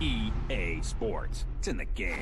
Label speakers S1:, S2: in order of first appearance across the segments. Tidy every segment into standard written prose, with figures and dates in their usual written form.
S1: EA Sports. It's in the game.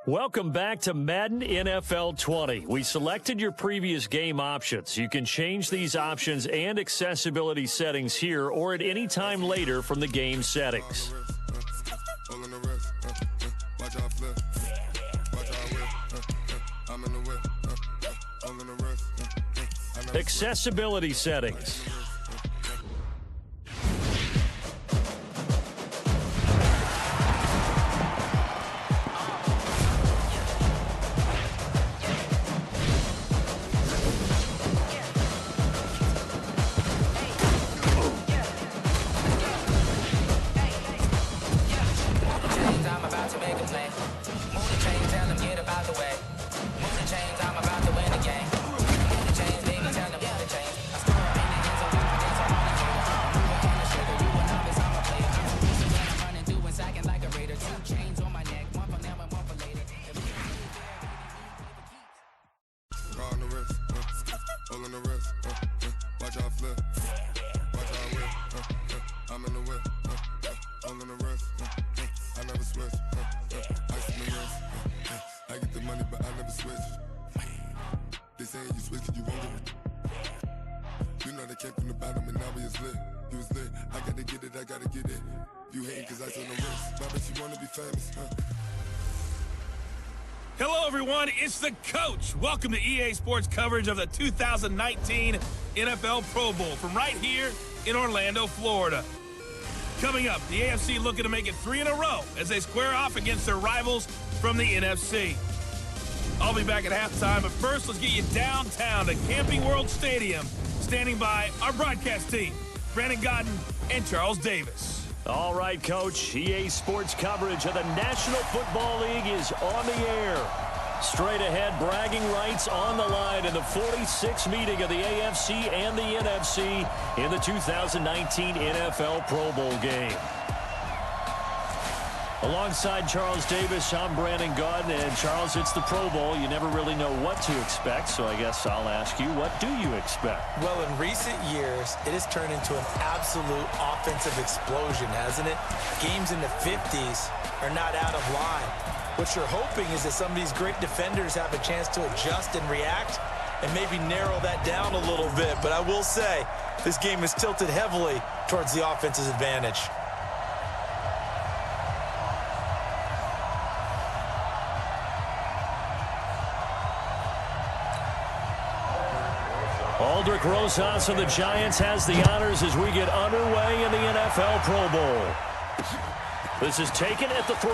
S2: Welcome back to Madden NFL 20. We selected your previous game options. You can change these options and accessibility settings here or at any time later from the game settings. Accessibility settings.
S3: Hello, everyone. It's the coach. Welcome to EA Sports coverage of the 2019 NFL Pro Bowl from right here in Orlando, Florida. Coming up, the AFC looking to make it 3 in a row as they square off against their rivals from the NFC. I'll be back at halftime, but first, let's get you downtown to Camping World Stadium. Standing by our broadcast team, Brandon Godden and Charles Davis.
S2: All right, Coach. EA Sports coverage of the National Football League is on the air. Straight ahead, bragging rights on the line in the 46th meeting of the AFC and the NFC in the 2019 NFL Pro Bowl game. Alongside Charles Davis, I'm Brandon Godden. And Charles, it's the Pro Bowl. You never really know what to expect, so I guess I'll ask you, what do you expect?
S4: Well, in recent years, it has turned into an absolute offensive explosion, hasn't it? Games in the 50s are not out of line. What you're hoping is that some of these great defenders have a chance to adjust and react and maybe narrow that down a little bit. But I will say, this game is tilted heavily towards the offense's advantage.
S2: Aldrich Rosas of the Giants has the honors as we get underway in the NFL Pro Bowl. This is taken at the 3.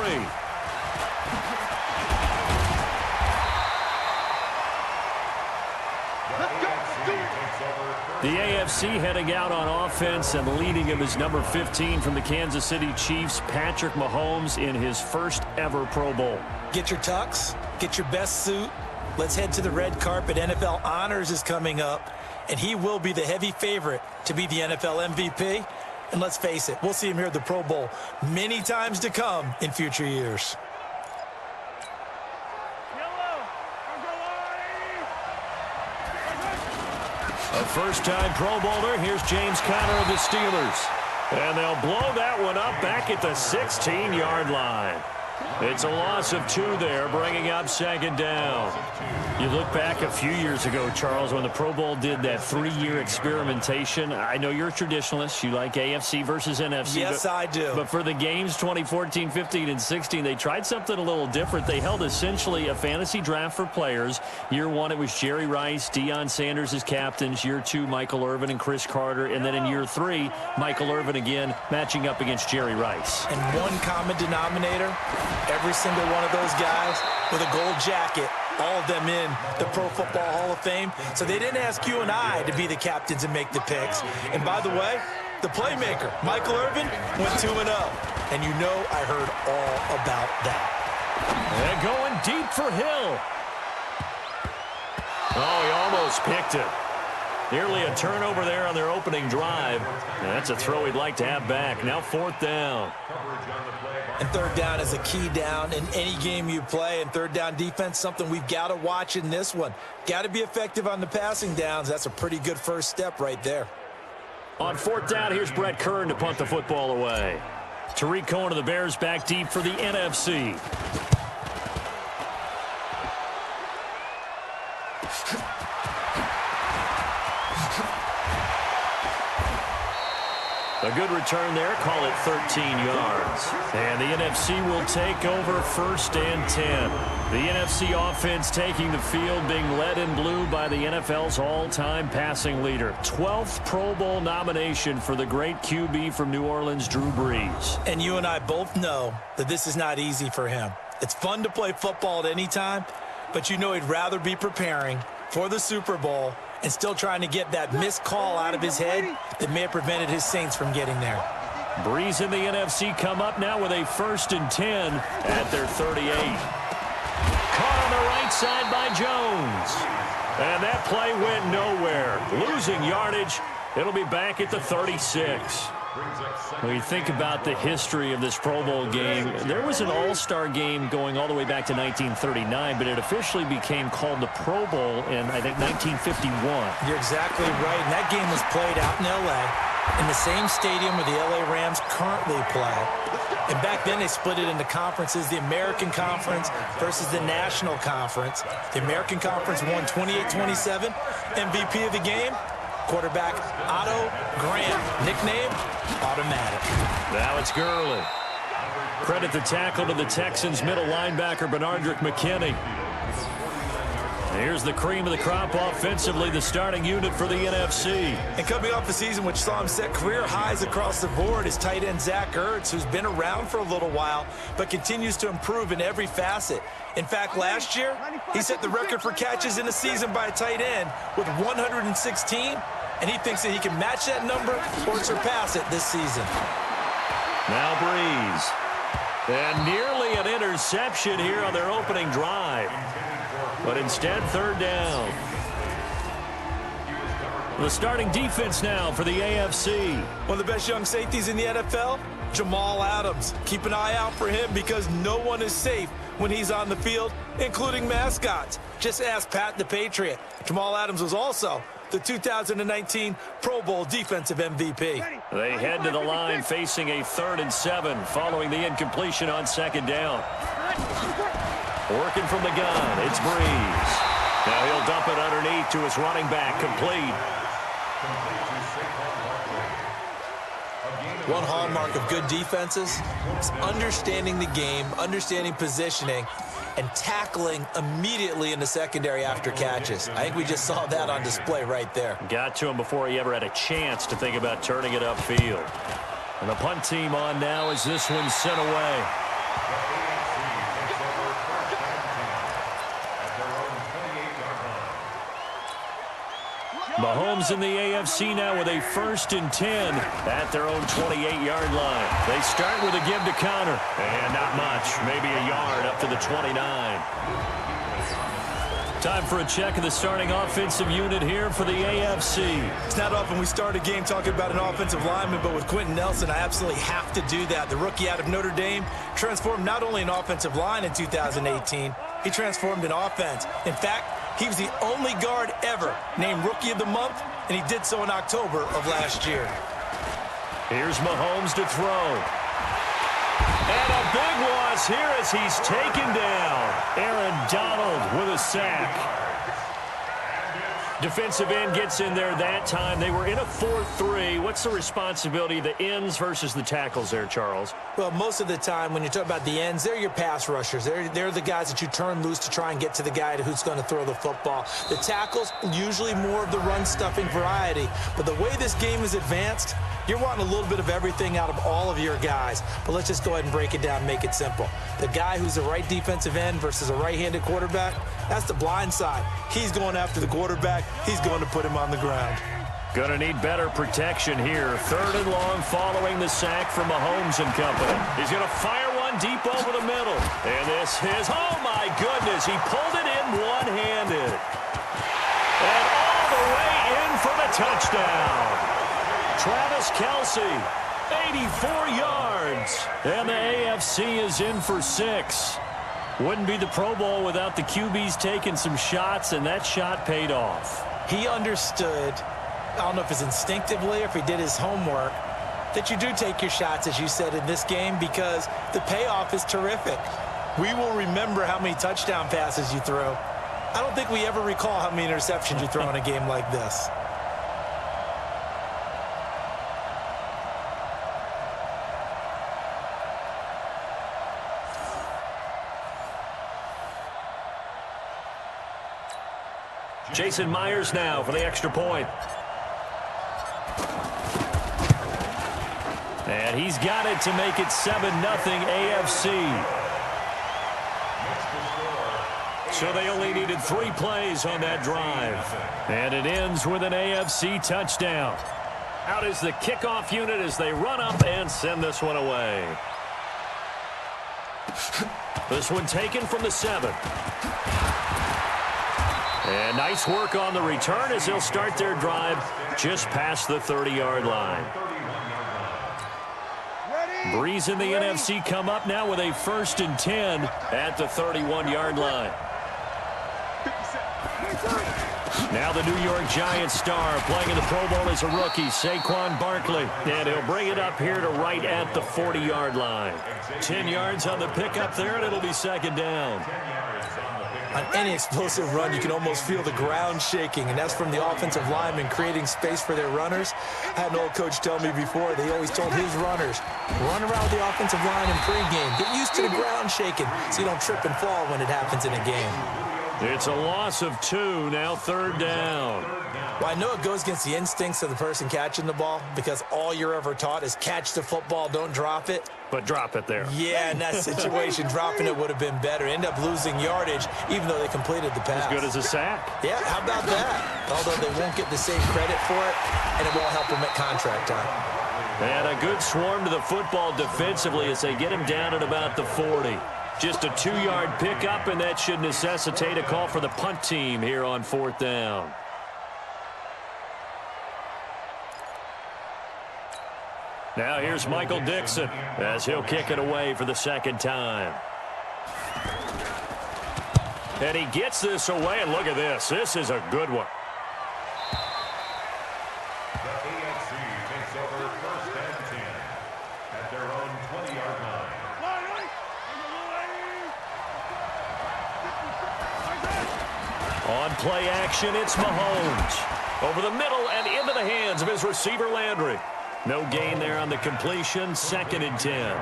S2: The AFC heading out on offense, and leading him is number 15 from the Kansas City Chiefs, Patrick Mahomes, in his first ever Pro Bowl.
S4: Get your tux, get your best suit. Let's head to the red carpet. NFL Honors is coming up, and he will be the heavy favorite to be the NFL MVP. And let's face it, we'll see him here at the Pro Bowl many times to come in future years.
S2: A first-time Pro Bowler. Here's James Conner of the Steelers. And they'll blow that one up back at the 16-yard line. It's a loss of 2 there, bringing up second down. You look back a few years ago, Charles, when the Pro Bowl did that 3-year experimentation. I know you're a traditionalist. You like AFC versus NFC.
S4: Yes, I do.
S2: But for the games 2014, 15, and 16, they tried something a little different. They held essentially a fantasy draft for players. Year 1, it was Jerry Rice, Deion Sanders as captains. Year 2, Michael Irvin and Chris Carter. And then in year 3, Michael Irvin again matching up against Jerry Rice.
S4: And one common denominator, every single one of those guys with a gold jacket, all of them in the Pro Football Hall of Fame. So they didn't ask you and I to be the captains and make the picks. And by the way, the playmaker, Michael Irvin, went 2-0. And you know I heard all about that.
S2: And going deep for Hill. Oh, he almost picked it. Nearly a turnover there on their opening drive. And that's a throw he'd like to have back. Now 4th down.
S4: And 3rd down is a key down in any game you play. And 3rd down defense, something we've got to watch in this one. Got to be effective on the passing downs. That's a pretty good first step right there.
S2: On 4th down, here's Brett Kern to punt the football away. Tariq Cohen of the Bears back deep for the NFC. A good return there, call it 13 yards. And the NFC will take over 1st and 10. The NFC offense taking the field, being led in blue by the NFL's all-time passing leader. 12th Pro Bowl nomination for the great QB from New Orleans, Drew Brees.
S4: And you and I both know that this is not easy for him. It's fun to play football at any time, but you know he'd rather be preparing for the Super Bowl and still trying to get that missed call out of his head that may have prevented his Saints from getting there.
S2: Brees and the NFC come up now with a 1st and 10 at their 38. Caught on the right side by Jones. And that play went nowhere. Losing yardage. It'll be back at the 36. When you think about the history of this Pro Bowl game, there was an all-star game going all the way back to 1939, but it officially became called the Pro Bowl in, I think, 1951.
S4: You're exactly right. And that game was played out in L.A. in the same stadium where the L.A. Rams currently play. And back then they split it into conferences, the American Conference versus the National Conference. The American Conference won 28-27. MVP of the game, quarterback Otto Graham, nickname Automatic.
S2: Now it's Gurley. Credit the tackle to the Texans middle linebacker Benardrick McKinney. Here's the cream of the crop offensively, the starting unit for the NFC.
S4: And coming off a season which saw him set career highs across the board is tight end Zach Ertz, who's been around for a little while, but continues to improve in every facet. In fact, last year, he set the record for catches in a season by a tight end with 116, and he thinks that he can match that number or surpass it this season.
S2: Now Brees. And nearly an interception here on their opening drive. But instead, 3rd down. The starting defense now for the AFC.
S4: One of the best young safeties in the NFL, Jamal Adams. Keep an eye out for him because no one is safe when he's on the field, including mascots. Just ask Pat the Patriot. Jamal Adams was also the 2019 Pro Bowl Defensive MVP.
S2: They head to the line facing a 3rd and 7 following the incompletion on 2nd down. Working from the gun, it's Brees. Now he'll dump it underneath to his running back, complete.
S4: One hallmark of good defenses is understanding the game, understanding positioning, and tackling immediately in the secondary after catches. I think we just saw that on display right there.
S2: Got to him before he ever had a chance to think about turning it upfield. And the punt team on now as this one's sent away. Mahomes in the AFC now with a 1st and 10 at their own 28-yard line. They start with a give to Conner. And not much, maybe a yard up to the 29. Time for a check of the starting offensive unit here for the AFC.
S4: It's not often we start a game talking about an offensive lineman, but with Quentin Nelson, I absolutely have to do that. The rookie out of Notre Dame transformed not only an offensive line in 2018, he transformed an offense. In fact, he was the only guard ever named Rookie of the Month, and he did so in October of last year.
S2: Here's Mahomes to throw. And a big loss here as he's taken down. Aaron Donald with a sack. Defensive end gets in there that time. They were in a 4-3. What's the responsibility of the ends versus the tackles there, Charles?
S4: Well, most of the time when you talk about the ends, they're your pass rushers. They're the guys that you turn loose to try and get to the guy who's going to throw the football. The tackles, usually more of the run-stuffing variety. But the way this game is advanced, you're wanting a little bit of everything out of all of your guys. But let's just go ahead and break it down and make it simple. The guy who's the right defensive end versus a right-handed quarterback, that's the blind side. He's going after the quarterback. He's going to put him on the ground.
S2: Gonna need better protection here. 3rd and long following the sack from Mahomes and company. He's gonna fire one deep over the middle. And this is, oh my goodness, he pulled it in one-handed. And all the way in for the touchdown. Travis Kelce, 84 yards. And the AFC is in for 6. Wouldn't be the Pro Bowl without the QBs taking some shots, and that shot paid off.
S4: He understood, I don't know if it's instinctively or if he did his homework, that you do take your shots, as you said, in this game because the payoff is terrific. We will remember how many touchdown passes you throw. I don't think we ever recall how many interceptions you throw in a game like this.
S2: Jason Myers now for the extra point. And he's got it to make it 7-0 AFC. So they only needed 3 plays on that drive. And it ends with an AFC touchdown. Out is the kickoff unit as they run up and send this one away. This one taken from the 7. And nice work on the return as they'll start their drive just past the 30-yard line. Breeze and the NFC come up now with a 1st and 10 at the 31-yard line. Now the New York Giants star playing in the Pro Bowl as a rookie, Saquon Barkley. And he'll bring it up here to right at the 40-yard line. 10 yards on the pickup there, and it'll be 2nd down.
S4: On any explosive run, you can almost feel the ground shaking, and that's from the offensive linemen creating space for their runners. I had an old coach tell me before, they always told his runners, run around the offensive line in pregame. Get used to the ground shaking so you don't trip and fall when it happens in a game.
S2: It's a loss of 2, now 3rd down.
S4: Well, I know it goes against the instincts of the person catching the ball because all you're ever taught is catch the football, don't drop it.
S2: But drop it there.
S4: Yeah, in that situation, dropping it would have been better. End up losing yardage, even though they completed the pass.
S2: As good as a sack.
S4: Yeah, how about that? Although they won't get the same credit for it, and it won't help them at contract time.
S2: And a good swarm to the football defensively as they get him down at about the 40. Just a 2-yard pickup, and that should necessitate a call for the punt team here on 4th down. Now here's Michael Dixon as he'll kick it away for the 2nd time. And he gets this away, and look at this. This is a good one.
S5: The AFC takes over 1st and 10 at their own 20-yard line.
S2: On play action, it's Mahomes. Over the middle and into the hands of his receiver, Landry. No gain there on the completion, 2nd and 10.
S5: No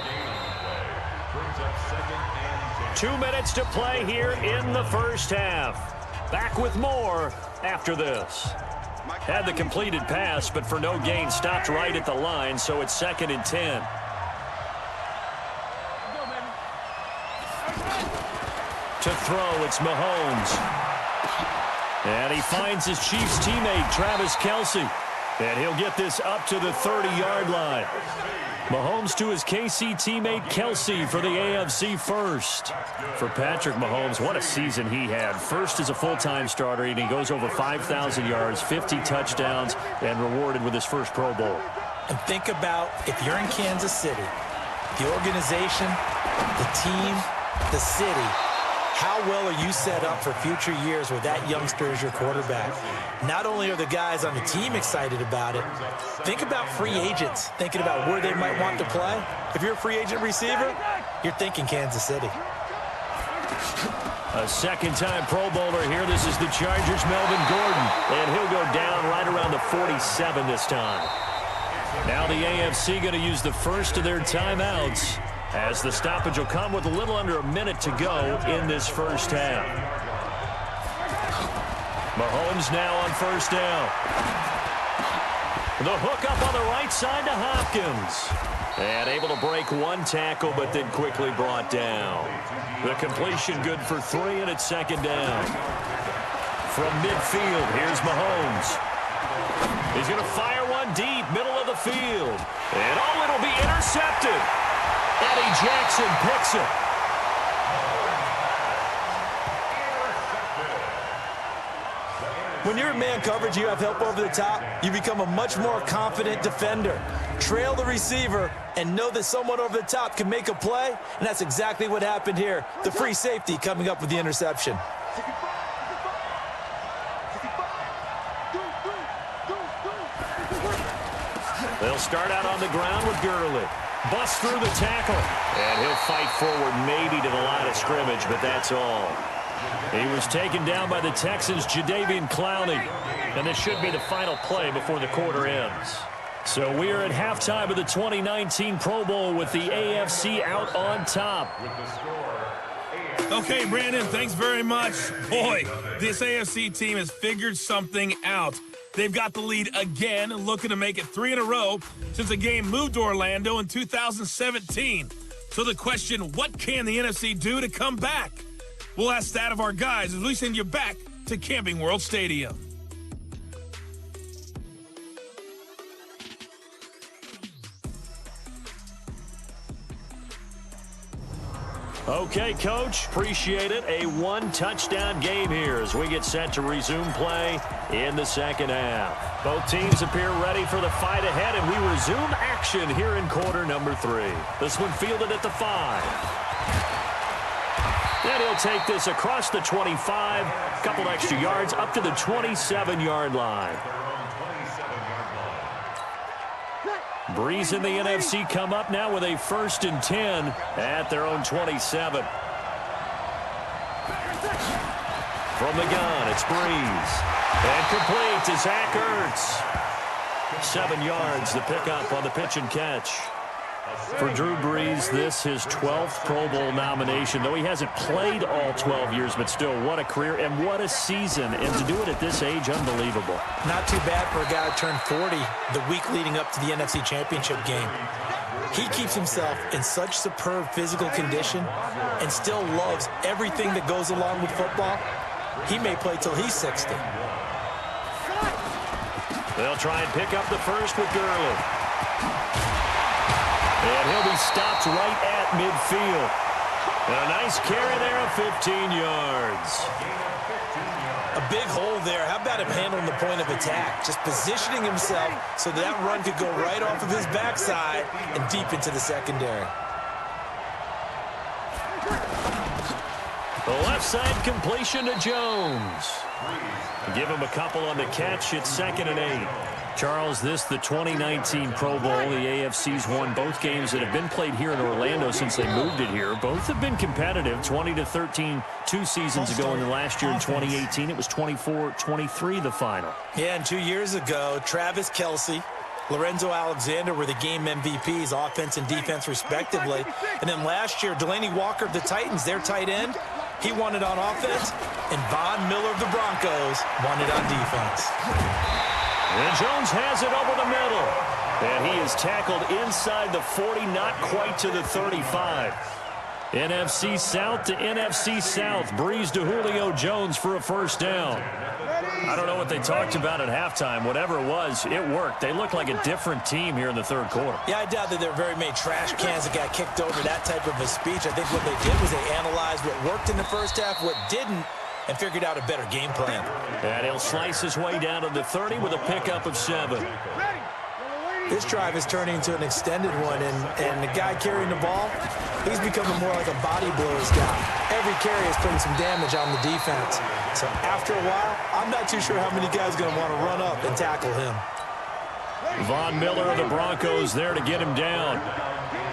S5: gain on the play. Brings up 2nd and 10.
S2: 2 minutes to play here in the 1st half. Back with more after this. Had the completed pass, but for no gain, stopped right at the line, so it's 2nd and 10. To throw, it's Mahomes. And he finds his Chiefs teammate, Travis Kelce. And he'll get this up to the 30-yard line. Mahomes to his KC teammate Kelsey for the AFC first. For Patrick Mahomes, what a season he had. First as a full-time starter, and he goes over 5,000 yards, 50 touchdowns, and rewarded with his first Pro Bowl.
S4: And think about if you're in Kansas City, the organization, the team, the city, how well are you set up for future years with that youngster as your quarterback? Not only are the guys on the team excited about it, think about free agents thinking about where they might want to play. If you're a free agent receiver, you're thinking Kansas City.
S2: A second-time Pro Bowler here. This is the Chargers' Melvin Gordon. And he'll go down right around the 47 this time. Now the AFC going to use the first of their timeouts, as the stoppage will come with a little under a minute to go in this first half. Mahomes now on first down. The hook up on the right side to Hopkins. And able to break one tackle, but then quickly brought down. The completion good for 3, and it's second down. From midfield, here's Mahomes. He's going to fire one deep, middle of the field. And oh, it'll be intercepted. Eddie Jackson picks it.
S4: When you're in man coverage, you have help over the top, you become a much more confident defender. Trail the receiver and know that someone over the top can make a play, and that's exactly what happened here. The free safety coming up with the interception.
S2: They'll start out on the ground with Gurley. Busts through the tackle. And he'll fight forward maybe to the line of scrimmage, but that's all. He was taken down by the Texans' Jadeveon Clowney. And this should be the final play before the quarter ends. So we are at halftime of the 2019 Pro Bowl with the AFC out on top.
S3: Okay, Brandon, thanks very much. Boy, this AFC team has figured something out. They've got the lead again, looking to make it 3 in a row since the game moved to Orlando in 2017. So the question, what can the NFC do to come back? We'll ask that of our guys as we send you back to Camping World Stadium.
S2: Okay, Coach, appreciate it. A one-touchdown game here as we get set to resume play in the second half. Both teams appear ready for the fight ahead, and we resume action here in quarter number 3. This one fielded at the 5. And he'll take this across the 25, a couple extra yards, up to the 27-yard line. Breeze and the NFC come up now with a 1st and 10 at their own 27. From the gun, it's Breeze. And complete to Zach Ertz. 7 yards, the pickup on the pitch and catch. For Drew Brees, this his 12th Pro Bowl nomination, though he hasn't played all 12 years, but still, what a career and what a season. And to do it at this age, unbelievable. Not
S4: too bad for a guy who turned 40 the week leading up to the NFC Championship game. He keeps himself in such superb physical condition and still loves everything that goes along with football. He may play till he's 60.
S2: They'll try and pick up the first with Gurley. And he'll be stopped right at midfield. And a nice carry there of 15 yards.
S4: A big hole there. How about him handling the point of attack? Just positioning himself so that run could go right off of his backside and deep into the secondary.
S2: The left side completion to Jones. Give him a couple on the catch. It's 2nd and 8. Charles, this the 2019 Pro Bowl. The AFC's won both games that have been played here in Orlando since they moved it here. Both have been competitive, 20-13 2 seasons ago, and then last year in 2018 it was 24-23 the final.
S4: Yeah, and 2 years ago, Travis Kelce, Lorenzo Alexander were the game MVPs, offense and defense respectively. And then last year, Delaney Walker of the Titans, their tight end, he won it on offense, and Von Miller of the Broncos won it on defense.
S2: And Jones has it over the middle. And he is tackled inside the 40, not quite to the 35. NFC South to NFC South. Breeze to Julio Jones for a first down. I don't know what they talked about at halftime. Whatever it was, it worked. They looked like a different team here in the third quarter.
S4: Yeah, I doubt that there were very many trash cans that got kicked over that type of a speech. I think what they did was they analyzed what worked in the first half, what didn't, and figured out a better game plan.
S2: And he'll slice his way down to the 30 with a pickup of 7.
S4: This drive is turning into an extended one, and the guy carrying the ball, he's becoming more like a body blows guy. Every carry is putting some damage on the defense. So after a while, I'm not too sure how many guys are going to want to run up and tackle him.
S2: Von Miller of the Broncos there to get him down.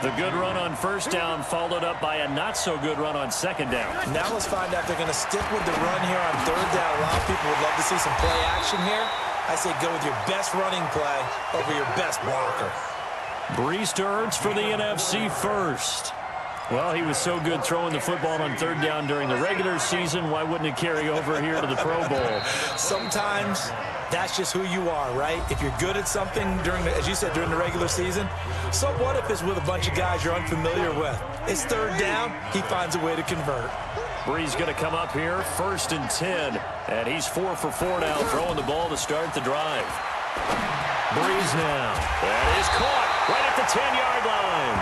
S2: The good run on first down followed up by a not-so-good run on second down.
S4: Now let's find out if they're going to stick with the run here on third down. A lot of people would love to see some play action here. I say go with your best running play over your best blocker.
S2: Breeze to Ertz for the NFC first. Well, he was so good throwing the football on third down during the regular season. Why wouldn't it carry over here to the Pro Bowl?
S4: Sometimes that's just who you are, right? If you're good at something during, as you said, during the regular season, so what if it's with a bunch of guys you're unfamiliar with? It's third down. He finds a way to convert.
S2: Breeze going to come up here, 1st and 10. And he's 4 for 4 now, throwing the ball to start the drive. Breeze now. That is caught right at the 10-yard line.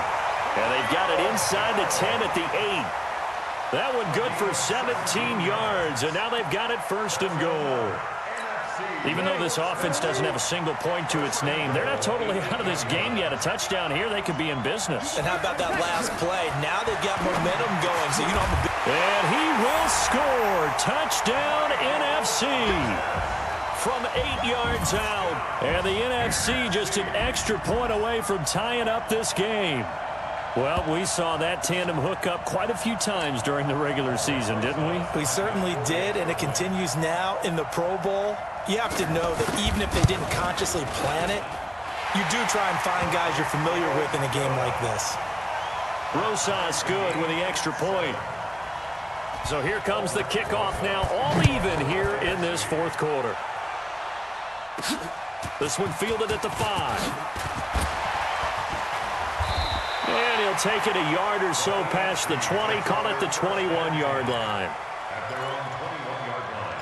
S2: And they've got it inside the 10 at the 8. That one good for 17 yards. And now they've got it 1st and goal. Even though this offense doesn't have a single point to its name, they're not totally out of this game yet. A touchdown here, they could be in business.
S4: And how about that last play? Now they've got momentum going, so you know I'm a big...
S2: And he will score. Touchdown NFC. From 8 yards out. And the NFC just an extra point away from tying up this game. Well, we saw that tandem hook up quite a few times during the regular season, didn't we?
S4: We certainly did, and it continues now in the Pro Bowl. You have to know that even if they didn't consciously plan it, you do try and find guys you're familiar with in a game like this.
S2: Rosas good with the extra point. So here comes the kickoff now, all even here in this fourth quarter. This one fielded at the 5. And he'll take it a yard or so past the 20, call it the 21-yard line.
S5: At their own 21-yard line.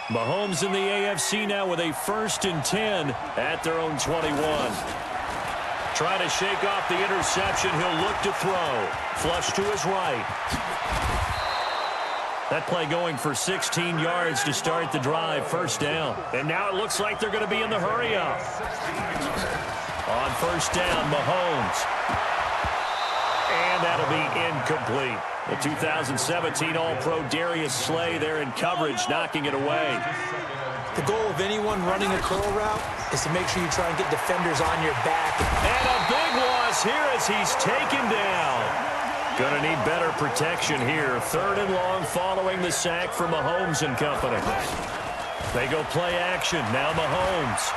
S2: Mahomes in the AFC now with a 1st and 10 at their own 21. Trying to shake off the interception. He'll look to throw. Flush to his right. That play going for 16 yards to start the drive. 1st down. And now it looks like they're going to be in the hurry up. On 1st down, Mahomes. And that'll be incomplete. The 2017 All-Pro Darius Slay there in coverage, knocking it away.
S4: The goal of anyone running a curl route is to make sure you try and get defenders on your back.
S2: And a big loss here as he's taken down. Gonna need better protection here. 3rd and long following the sack from Mahomes and company. They go play action. Now Mahomes.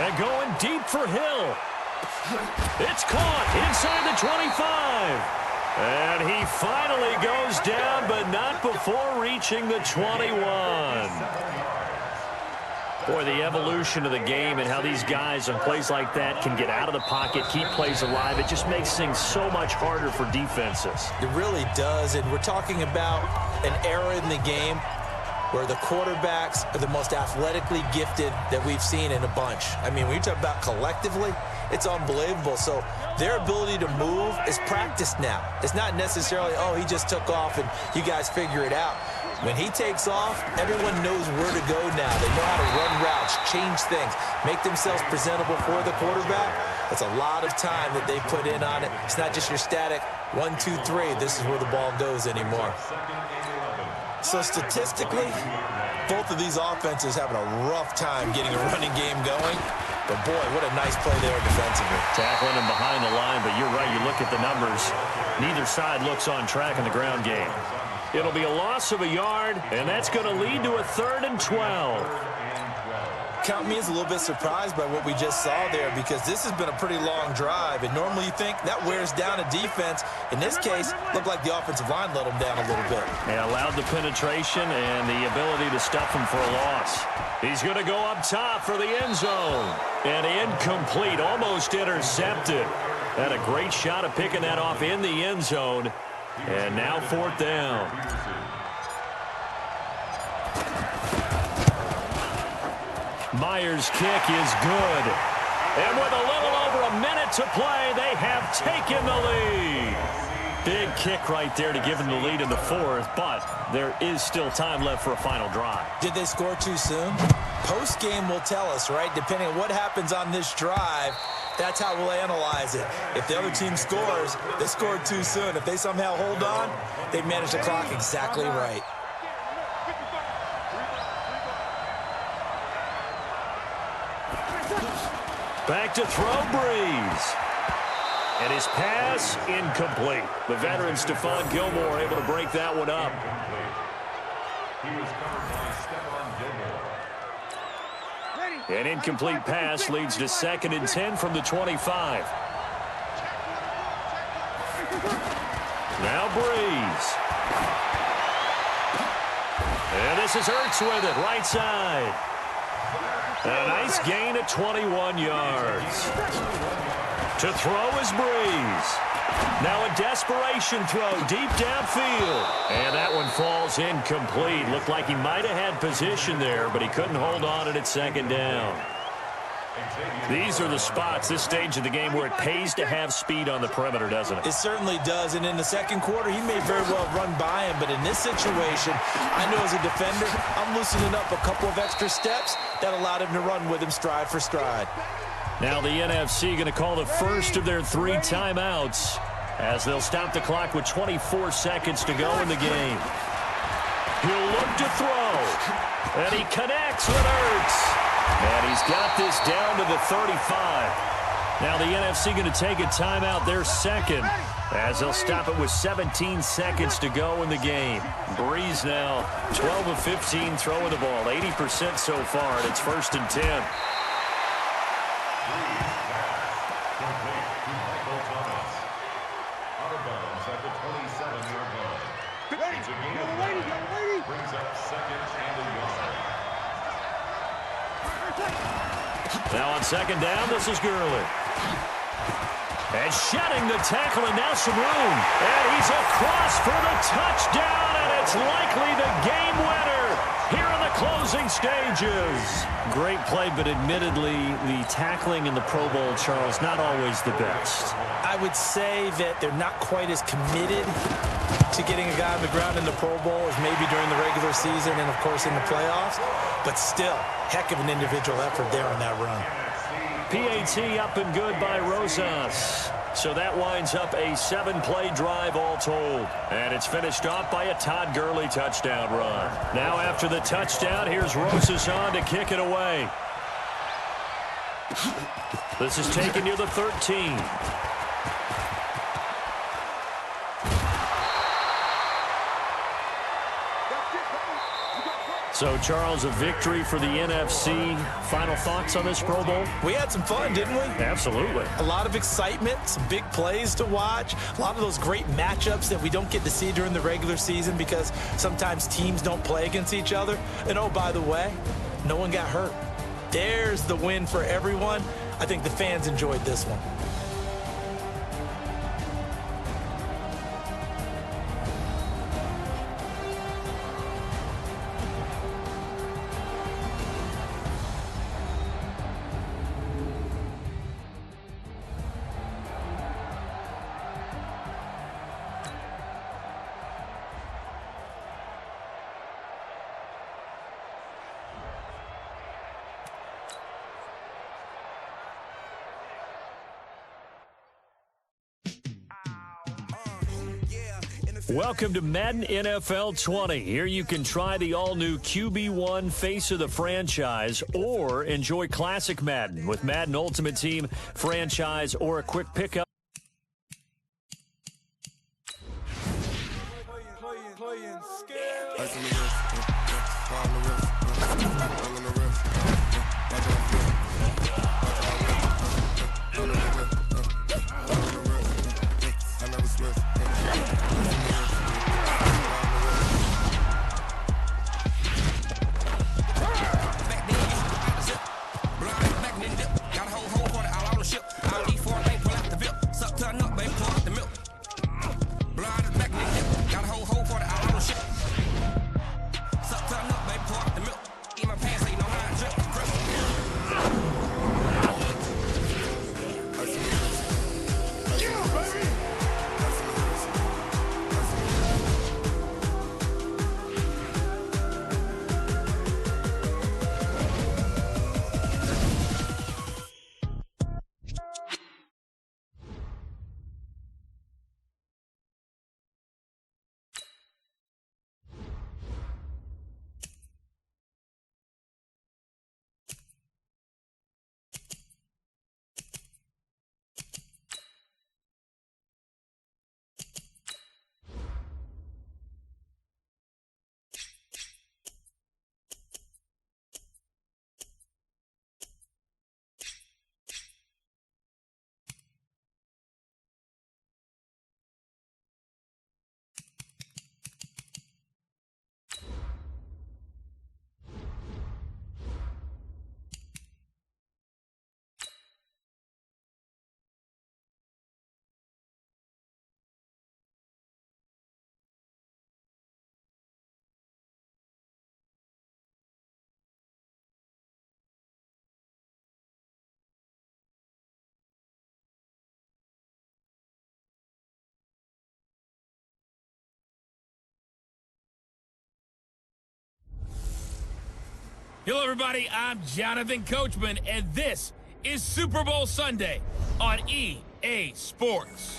S2: And going deep for Hill. It's caught inside the 25. And he finally goes down, but not before reaching the 21. Boy, the evolution of the game and how these guys on plays like that can get out of the pocket, keep plays alive, it just makes things so much harder for defenses.
S4: It really does, and we're talking about an era in the game where the quarterbacks are the most athletically gifted that we've seen in a bunch. I mean, when you talk about collectively, it's unbelievable. So their ability to move is practiced now. It's not necessarily, oh, he just took off and you guys figure it out. When he takes off, everyone knows where to go now. They know how to run routes, change things, make themselves presentable for the quarterback. That's a lot of time that they put in on it. It's not just your static 1, 2, 3. This is where the ball goes anymore. So statistically, both of these offenses having a rough time getting a running game going. But boy, what a nice play there defensively.
S2: Tackling him behind the line, but you're right. You look at the numbers. Neither side looks on track in the ground game. It'll be a loss of a yard, and that's going to lead to a 3rd and 12.
S4: count me as a little bit surprised by what we just saw there, because this has been a pretty long drive, and normally you think that wears down a defense. In this case, looked like the offensive line let them down a little bit.
S2: Yeah, allowed the penetration and the ability to stuff him for a loss. He's going to go up top for the end zone. And incomplete, almost intercepted. Had a great shot of picking that off in the end zone. And now fourth down. Myers' kick is good. And with a little over a minute to play, they have taken the lead. Big kick right there to give them the lead in the fourth, but there is still time left for a final drive.
S4: Did they score too soon? Post-game will tell us, right? Depending on what happens on this drive, that's how we'll analyze it. If the other team scores, they scored too soon. If they somehow hold on, they managed the clock exactly right.
S2: Back to throw, Breeze. And his pass incomplete. The veteran Stephon Gilmore able to break that one up.
S5: He was covered by Stephon Gilmore.
S2: An incomplete pass leads to 2nd and 10 from the 25. Now Breeze. And this is Ertz with it, right side. A nice gain of 21 yards. To throw is Breeze. Now a desperation throw deep downfield. And that one falls incomplete. Looked like he might have had position there, but he couldn't hold on at 2nd down. These are the spots, this stage of the game, where it pays to have speed on the perimeter, doesn't it?
S4: It certainly does, and in the second quarter, he may very well run by him, but in this situation, I know as a defender, I'm loosening up a couple of extra steps that allowed him to run with him stride for stride.
S2: Now the NFC going to call the first of their 3 timeouts as they'll stop the clock with 24 seconds to go in the game. He'll look to throw, and he connects with Ertz. And he's got this down to the 35. Now the NFC going to take a timeout, their second, as they'll stop it with 17 seconds to go in the game. Breeze now 12 of 15 throwing the ball, 80% so far, and it's 1st and 10. Now on 2nd down, this is Gurley. And shedding the tackle, and now some room. And he's across for the touchdown, and it's likely the game winner here in the closing stages. Great play, but admittedly, the tackling in the Pro Bowl, Charles, not always the best.
S4: I would say that they're not quite as committed to getting a guy on the ground in the Pro Bowl as maybe during the regular season and, of course, in the playoffs. But still, heck of an individual effort there on that run.
S2: PAT up and good by Rosas. So that winds up a 7-play drive all told. And it's finished off by a Todd Gurley touchdown run. Now after the touchdown, here's Rosas on to kick it away. This is taken near the 13. So, Charles, a victory for the NFC. Final thoughts on this Pro Bowl?
S4: We had some fun, didn't we?
S2: Absolutely.
S4: A lot of excitement, some big plays to watch, a lot of those great matchups that we don't get to see during the regular season because sometimes teams don't play against each other. And, oh, by the way, no one got hurt. There's the win for everyone. I think the fans enjoyed this one.
S2: Welcome to Madden NFL 20. Here you can try the all-new QB1 face of the franchise or enjoy classic Madden with Madden Ultimate Team, franchise, or a quick pickup.
S3: Hello, everybody. I'm Jonathan Coachman, and this is Super Bowl Sunday on EA Sports.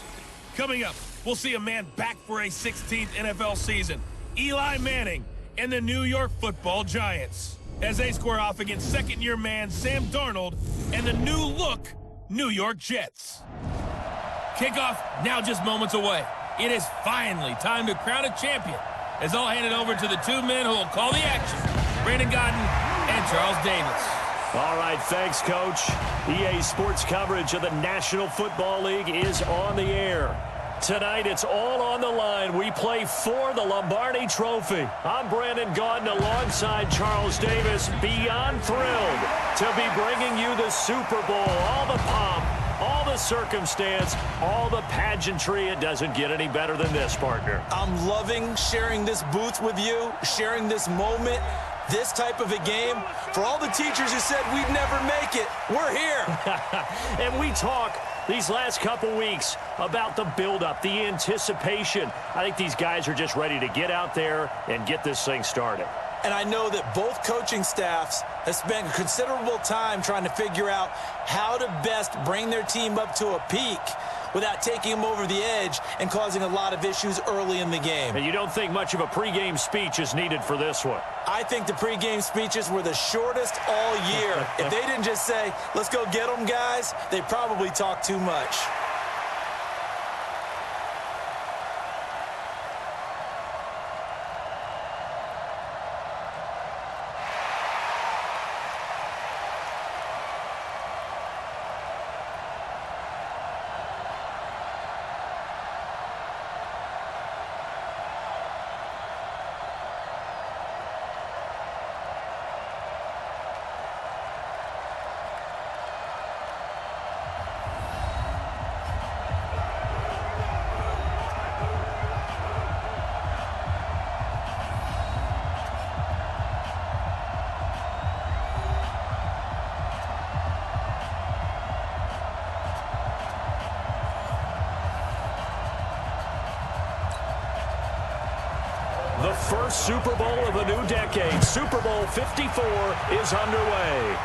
S3: Coming up, we'll see a man back for a 16th NFL season, Eli Manning and the New York Football Giants, as they square off against second-year man Sam Darnold and the new-look New York Jets. Kickoff now just moments away. It is finally time to crown a champion, as I'll hand it over to the two men who will call the action, Brandon Godden and Charles Davis.
S2: All right, thanks, Coach. EA Sports coverage of the National Football League is on the air. Tonight, it's all on the line. We play for the Lombardi Trophy. I'm Brandon Godden alongside Charles Davis. Beyond thrilled to be bringing you the Super Bowl. All the pomp, all the circumstance, all the pageantry. It doesn't get any better than this, partner.
S4: I'm loving sharing this booth with you, sharing this moment, this type of a game. For all the teachers who said we'd never make it, we're here.
S2: And we talk these last couple weeks about the buildup, the anticipation. I think these guys are just ready to get out there and get this thing started.
S4: And I know that both coaching staffs have spent considerable time trying to figure out how to best bring their team up to a peak without taking them over the edge and causing a lot of issues early in the game.
S2: And you don't think much of a pregame speech is needed for this one?
S4: I think the pregame speeches were the shortest all year. If they didn't just say, let's go get them, guys, they probably talked too much.
S2: The first Super Bowl of the new decade, Super Bowl 54, is underway.